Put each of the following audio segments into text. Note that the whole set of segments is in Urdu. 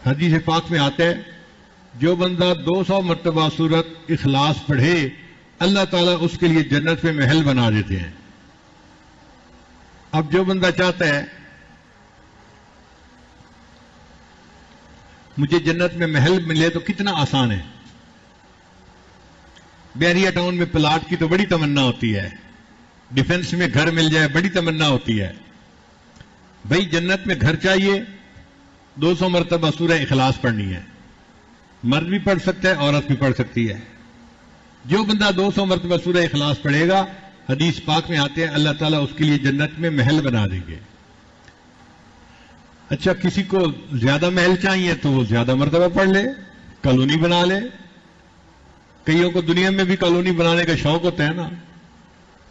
حدیث پاک میں آتا ہے جو بندہ 200 مرتبہ سورت اخلاص پڑھے اللہ تعالیٰ اس کے لیے جنت میں محل بنا دیتے ہیں. اب جو بندہ چاہتا ہے مجھے جنت میں محل ملے تو کتنا آسان ہے. بیریا ٹاؤن میں پلاٹ کی تو بڑی تمنا ہوتی ہے, ڈیفنس میں گھر مل جائے بڑی تمنا ہوتی ہے. بھائی جنت میں گھر چاہیے, 200 مرتبہ سورہ اخلاص پڑھنی ہے. مرد بھی پڑھ سکتا ہے, عورت بھی پڑھ سکتی ہے. جو بندہ 200 مرتبہ سورہ اخلاص پڑھے گا, حدیث پاک میں آتے ہیں اللہ تعالیٰ اس کے لیے جنت میں محل بنا دیں گے. اچھا کسی کو زیادہ محل چاہیے تو وہ زیادہ مرتبہ پڑھ لے, کالونی بنا لے. کئیوں کو دنیا میں بھی کالونی بنانے کا شوق ہوتا ہے نا,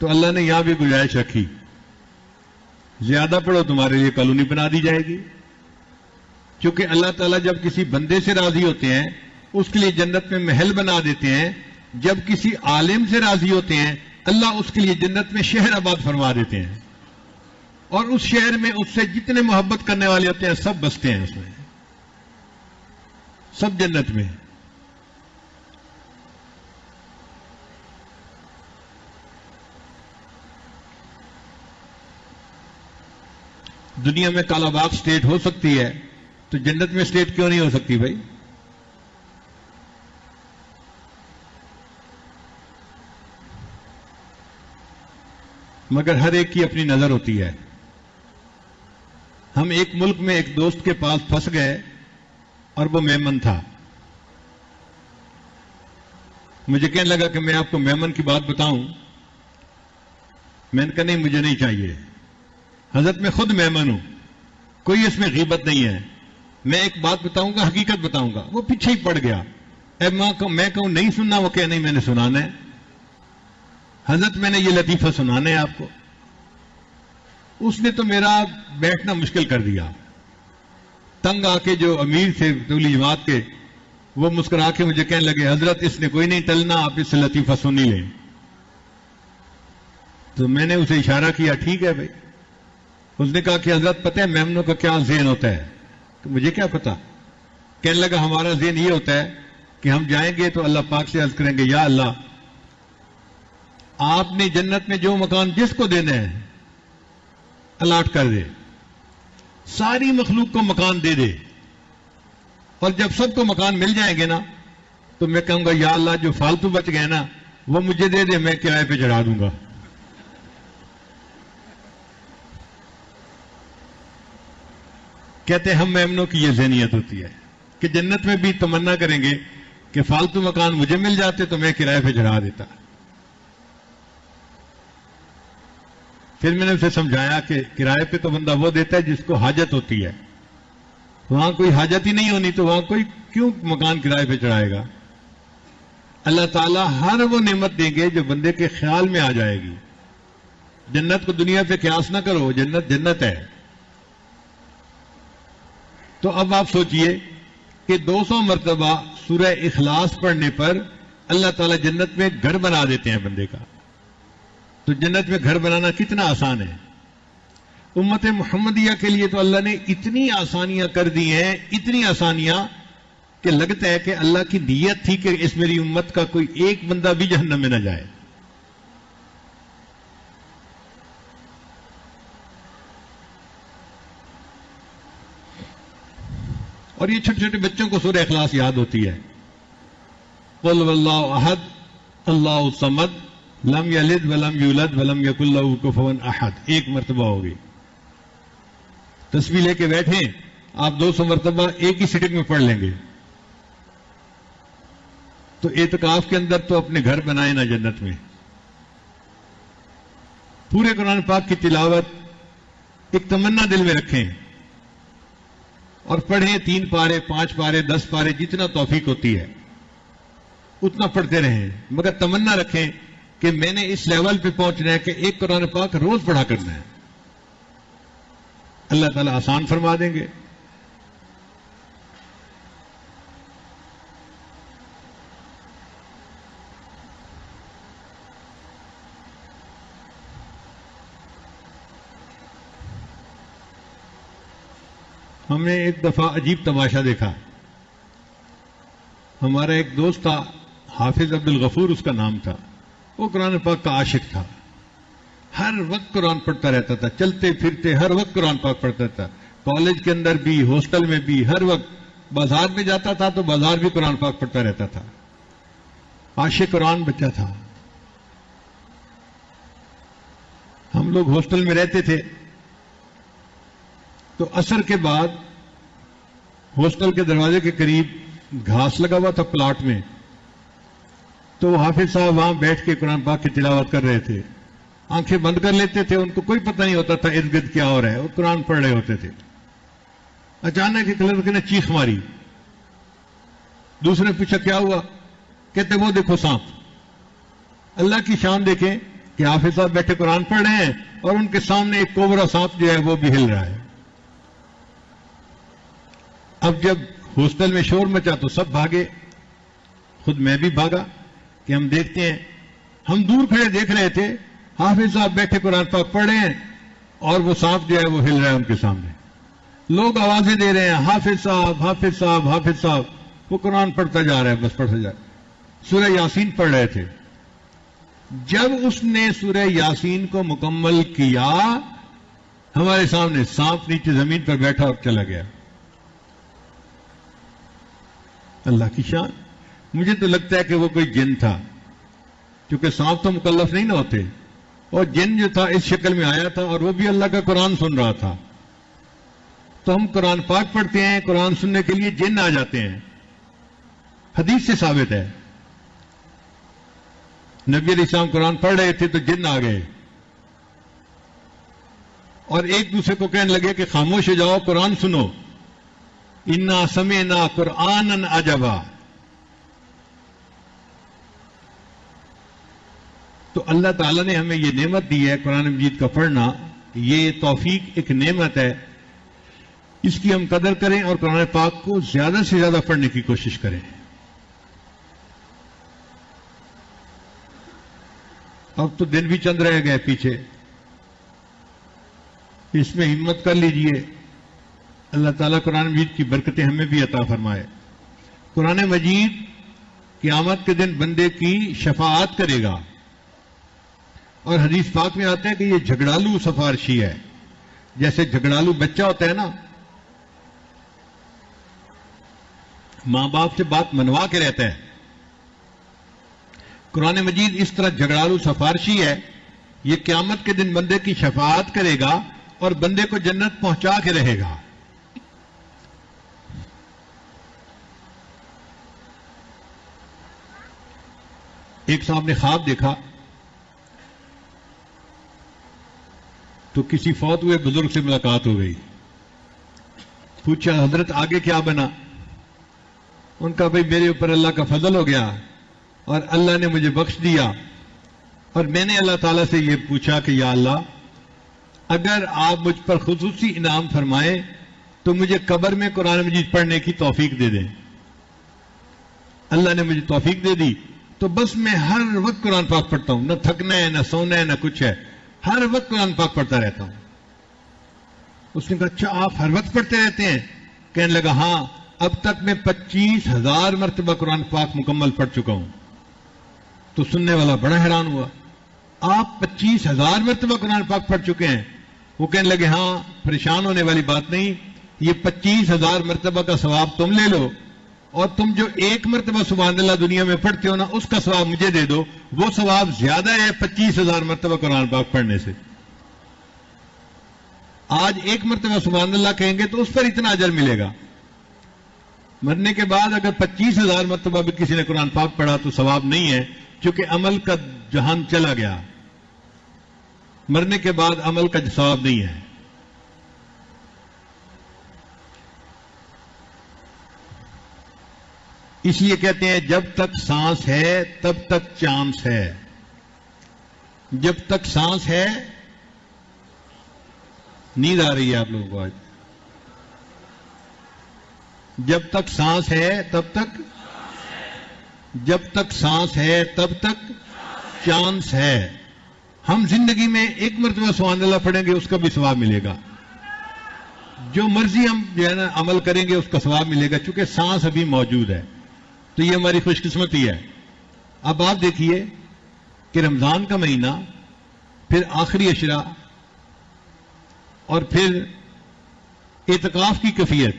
تو اللہ نے یہاں بھی گنجائش رکھی, زیادہ پڑھو تمہارے لیے کالونی بنا دی جائے گی. کیونکہ اللہ تعالیٰ جب کسی بندے سے راضی ہوتے ہیں اس کے لیے جنت میں محل بنا دیتے ہیں. جب کسی عالم سے راضی ہوتے ہیں اللہ اس کے لیے جنت میں شہر آباد فرما دیتے ہیں, اور اس شہر میں اس سے جتنے محبت کرنے والے ہوتے ہیں سب بستے ہیں, اس میں سب جنت میں. دنیا میں کالا باغ اسٹیٹ ہو سکتی ہے تو جنت میں اسٹیٹ کیوں نہیں ہو سکتی بھائی؟ مگر ہر ایک کی اپنی نظر ہوتی ہے. ہم ایک ملک میں ایک دوست کے پاس پھنس گئے اور وہ میمن تھا. مجھے کہنے لگا کہ میں آپ کو میمن کی بات بتاؤں. میں نے کہا نہیں مجھے نہیں چاہیے, حضرت میں خود میمن ہوں, کوئی اس میں غیبت نہیں ہے. میں ایک بات بتاؤں گا, حقیقت بتاؤں گا. وہ پیچھے ہی پڑ گیا. میں کہوں نہیں سننا, وہ کہ نہیں میں نے سنانا ہے. حضرت میں نے یہ لطیفہ سنانا ہے آپ کو. اس نے تو میرا بیٹھنا مشکل کر دیا. تنگ آ کے جو امیر تھے تبلیغی جماعت کے, وہ مسکرا کے مجھے کہنے لگے حضرت اس نے کوئی نہیں ٹلنا, آپ اس سے لطیفہ سن ہی لیں. تو میں نے اسے اشارہ کیا ٹھیک ہے بھائی. اس نے کہا کہ حضرت پتہ ہے میمنوں کا کیا ذہن ہوتا ہے؟ تو مجھے کیا پتا. کہنے لگا ہمارا ذہن یہ ہوتا ہے کہ ہم جائیں گے تو اللہ پاک سے عرض کریں گے یا اللہ آپ نے جنت میں جو مکان جس کو دینا ہے الاٹ کر دے, ساری مخلوق کو مکان دے دے, اور جب سب کو مکان مل جائیں گے نا تو میں کہوں گا یا اللہ جو فالتو بچ گئے نا وہ مجھے دے دے, میں کرائے پہ چڑھا دوں گا. کہتے ہیں ہم میمنوں کی یہ ذہنیت ہوتی ہے کہ جنت میں بھی تمنا کریں گے کہ فالتو مکان مجھے مل جاتے تو میں کرائے پہ چڑھا دیتا. پھر میں نے اسے سمجھایا کہ کرائے پہ تو بندہ وہ دیتا ہے جس کو حاجت ہوتی ہے. وہاں کوئی حاجت ہی نہیں ہونی تو وہاں کوئی کیوں مکان کرائے پہ چڑھائے گا؟ اللہ تعالیٰ ہر وہ نعمت دیں گے جو بندے کے خیال میں آ جائے گی. جنت کو دنیا پہ قیاس نہ کرو, جنت جنت ہے. تو اب آپ سوچئے کہ 200 مرتبہ سورہ اخلاص پڑھنے پر اللہ تعالیٰ جنت میں گھر بنا دیتے ہیں بندے کا. تو جنت میں گھر بنانا کتنا آسان ہے. امت محمدیہ کے لیے تو اللہ نے اتنی آسانیاں کر دی ہیں, اتنی آسانیاں کہ لگتا ہے کہ اللہ کی نیت تھی کہ اس میری امت کا کوئی ایک بندہ بھی جہنم میں نہ جائے. اور یہ چھوٹے چھوٹے بچوں کو سورہ اخلاص یاد ہوتی ہے. قل واللہ احد اللہ الصمد لم یلد ولم یولد ولم یکن لہ کفوا احد. ایک مرتبہ ہوگی. تسبیح لے کے بیٹھیں آپ 200 مرتبہ ایک ہی سٹنگ میں پڑھ لیں گے. تو اعتکاف کے اندر تو اپنے گھر بنائیں نا جنت میں. پورے قرآن پاک کی تلاوت ایک تمنا دل میں رکھیں اور پڑھیں. 3 پارے 5 پارے 10 پارے جتنا توفیق ہوتی ہے اتنا پڑھتے رہیں, مگر تمنا رکھیں کہ میں نے اس لیول پہ پہنچنا ہے کہ ایک قرآن پاک روز پڑھا کرنا ہے. اللہ تعالیٰ آسان فرما دیں گے. ہم نے ایک دفعہ عجیب تماشا دیکھا. ہمارا ایک دوست تھا, حافظ عبد الغفور اس کا نام تھا. وہ قرآن پاک کا عاشق تھا, ہر وقت قرآن پڑھتا رہتا تھا, چلتے پھرتے ہر وقت قرآن پاک پڑھتا تھا. کالج کے اندر بھی, ہاسٹل میں بھی, ہر وقت. بازار میں جاتا تھا تو بازار بھی قرآن پاک پڑھتا رہتا تھا. عاشق قرآن بچہ تھا. ہم لوگ ہاسٹل میں رہتے تھے تو عصر کے بعد ہاسٹل کے دروازے کے قریب گھاس لگا ہوا تھا پلاٹ میں, تو وہ حافظ صاحب وہاں بیٹھ کے قرآن پاک کی تلاوت کر رہے تھے. آنکھیں بند کر لیتے تھے, ان کو کوئی پتہ نہیں ہوتا تھا ارد گرد کیا ہو رہا ہے, وہ قرآن پڑھ رہے ہوتے تھے. اچانک ایک لڑکے نے چیخ ماری. دوسرے نے پوچھا کیا ہوا؟ کہتے وہ دیکھو سانپ. اللہ کی شان دیکھیں کہ حافظ صاحب بیٹھے قرآن پڑھ رہے ہیں اور ان کے سامنے ایک کوبرا سانپ جو ہے وہ بھی ہل رہا ہے. اب جب ہاسٹل میں شور مچا تو سب بھاگے, خود میں بھی بھاگا کہ ہم دیکھتے ہیں. ہم دور کھڑے دیکھ رہے تھے, حافظ صاحب بیٹھے قرآن پاک پڑھ رہے ہیں اور وہ سانپ جو ہے وہ ہل رہا ہے ان کے سامنے. لوگ آوازیں دے رہے ہیں حافظ صاحب حافظ صاحب حافظ صاحب. وہ قرآن پڑھتا جا رہا ہے, بس پڑھتا جا رہا ہے. سورہ یاسین پڑھ رہے تھے. جب اس نے سورہ یاسین کو مکمل کیا, ہمارے سامنے سانپ نیچے زمین پر بیٹھا اور چلا گیا. اللہ کی شان. مجھے تو لگتا ہے کہ وہ کوئی جن تھا, کیونکہ سانپ تو مکلف نہیں نہ ہوتے, اور جن جو تھا اس شکل میں آیا تھا اور وہ بھی اللہ کا قرآن سن رہا تھا. تو ہم قرآن پاک پڑھتے ہیں, قرآن سننے کے لیے جن آ جاتے ہیں. حدیث سے ثابت ہے. نبی علیہ السلام قرآن پڑھ رہے تھے تو جن آ گئے اور ایک دوسرے کو کہنے لگے کہ خاموش ہو جاؤ, قرآن سنو. انا سمعنا قرآنا عجبا. تو اللہ تعالیٰ نے ہمیں یہ نعمت دی ہے قرآن مجید کا پڑھنا. یہ توفیق ایک نعمت ہے, اس کی ہم قدر کریں اور قرآن پاک کو زیادہ سے زیادہ پڑھنے کی کوشش کریں. اب تو دن بھی چند رہ گئے پیچھے, اس میں ہمت کر لیجئے. اللہ تعالیٰ قرآن مجید کی برکتیں ہمیں بھی عطا فرمائے. قرآن مجید قیامت کے دن بندے کی شفاعت کرے گا, اور حدیث پاک میں آتا ہے کہ یہ جھگڑالو سفارشی ہے. جیسے جھگڑالو بچہ ہوتا ہے نا, ماں باپ سے بات منوا کے رہتا ہے, قرآن مجید اس طرح جھگڑالو سفارشی ہے. یہ قیامت کے دن بندے کی شفاعت کرے گا اور بندے کو جنت پہنچا کے رہے گا. ایک صاحب نے خواب دیکھا تو کسی فوت ہوئے بزرگ سے ملاقات ہو گئی. پوچھا حضرت آگے کیا بنا؟ ان کا بھائی میرے اوپر اللہ کا فضل ہو گیا اور اللہ نے مجھے بخش دیا, اور میں نے اللہ تعالیٰ سے یہ پوچھا کہ یا اللہ, اگر آپ مجھ پر خصوصی انعام فرمائیں تو مجھے قبر میں قرآن مجید پڑھنے کی توفیق دے دیں. اللہ نے مجھے توفیق دے دی تو بس میں ہر وقت قرآن پاک پڑھتا ہوں, نہ تھکنا ہے نہ سونا ہے نہ کچھ ہے, ہر وقت قرآن پاک پڑھتا رہتا ہوں. اس نے کہا اچھا آپ ہر وقت پڑھتے رہتے ہیں؟ کہنے لگا ہاں, اب تک میں 25,000 مرتبہ قرآن پاک مکمل پڑھ چکا ہوں. تو سننے والا بڑا حیران ہوا, آپ 25,000 مرتبہ قرآن پاک پڑھ چکے ہیں؟ وہ کہنے لگے ہاں, پریشان ہونے والی بات نہیں, یہ 25,000 مرتبہ کا ثواب تم لے لو, اور تم جو ایک مرتبہ سبحان اللہ دنیا میں پڑھتے ہو نا, اس کا ثواب مجھے دے دو. وہ ثواب زیادہ ہے 25,000 مرتبہ قرآن پاک پڑھنے سے. آج ایک مرتبہ سبحان اللہ کہیں گے تو اس پر اتنا اجر ملے گا. مرنے کے بعد اگر 25,000 مرتبہ بھی کسی نے قرآن پاک پڑھا تو ثواب نہیں ہے, کیونکہ عمل کا جہان چلا گیا. مرنے کے بعد عمل کا ثواب نہیں ہے. اس لیے کہتے ہیں جب تک سانس ہے تب تک چانس ہے. جب تک سانس ہے, نیند آ رہی ہے آپ لوگوں کو آج, جب تک سانس ہے تب تک, جب تک سانس ہے تب تک چانس ہے. ہم زندگی میں ایک مرتبہ سبحان اللہ پڑھیں گے اس کا بھی ثواب ملے گا. جو مرضی ہم جو ہے نا عمل کریں گے اس کا ثواب ملے گا، چونکہ سانس ابھی موجود ہے، تو یہ ہماری خوش قسمتی ہے۔ اب آپ دیکھیے کہ رمضان کا مہینہ، پھر آخری عشرہ، اور پھر اعتکاف کی کیفیت،